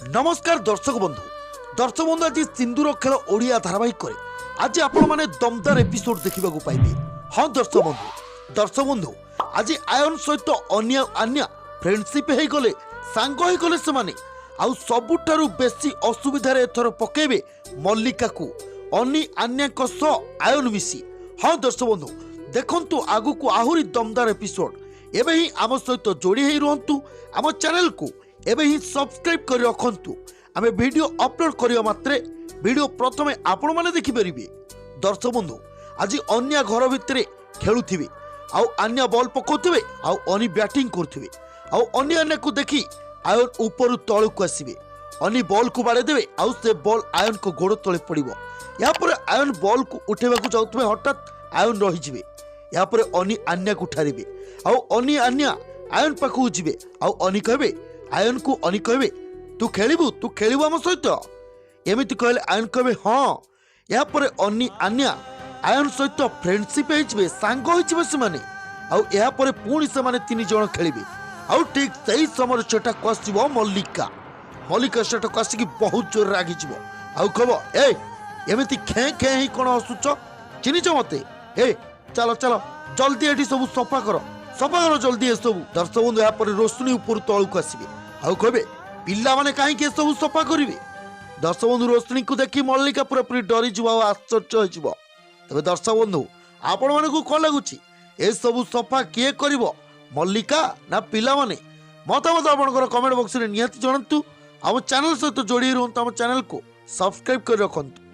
नमस्कार दर्शक बंधु आज सिंदूर खेल ओडिया धारावाहिक आज आपण माने दमदार एपिसोड देखा पाइबे। हाँ दर्शक बंधु आज आयन सहित अन्य अन्य फ्रेंडशिप हो गले सांग हो गले से माने आउ सबुठारु बेसी असुविधार एथर पकेबे मल्लिका को अनि अन्य आयन मिसी। हाँ दर्शक बंधु देखंतु आगु को आहुरी दमदार एपिसोड एबे ही आम सहित जोड़ी ही रुहंतु आम चैनल को एबे ही सब्सक्राइब कर रखंतु। आमे वीडियो अपलोड करिया मात्रे वीडियो प्रथमे आपण माने देखि परिबे। दर्शक बंधु आज अन्य घर भितरे खेलुथिबे आउ अन्य बॉल पकाउथिबे आउ अनि बैटिंग करथिबे आउ अन्य को देखि आयन ऊपर तळ को आसीबे अनि बॉल को बाड़े देबे आउ से बॉल आयन को गोड़ तळे पड़िबो। या पर आयन बॉल को उठेबा को जाउथबे हठात आयन रहि जिवे। या पर अनि अन्य को ठारिबे आउ अनि अन्य आयन पाखु जिवे आउ अनि कहबे आयन को अनि कहबे तू खेलिबू आम सहित एमिति कहले आयन कहबे हाँ। या पर अनि अन्य आयन सहित फ्रेंडशिप होइछबे सांग होइछबे से माने आउ या पर पुणी से माने तीन जण खेलिबे आउ ठीक सही समय सेटा कसिबो मल्लिका सेटा कसिकी बहुत जोर रागी जिवो आउ कहबो ए एमिति खे खे ही कोन हसुच चिनिच मते ए चलो चलो जल्दी एठी सब सफा करो जल्दी ए सब। दर्शक बंधु या पर रोशनी ऊपर तळु को आसीबे आउ कहबे पिला माने काहे के सब सफा करिवे। दर्शक बंधु रोशनी को देखि मल्लिका पूरा पूरी डरी जिवो आ आश्चर्य होइजिवो। तबे दर्शक बंधु आपण माने को कोन लागुची ए सब सफा किए करिवो मल्लिका ना पिला माने मतामत आपनकर कमेंट बॉक्स रे निहाती जणंतु। आम चैनल सहित जोड़ी रहंतु आम चैनल को सब्सक्राइब कर रखंतु।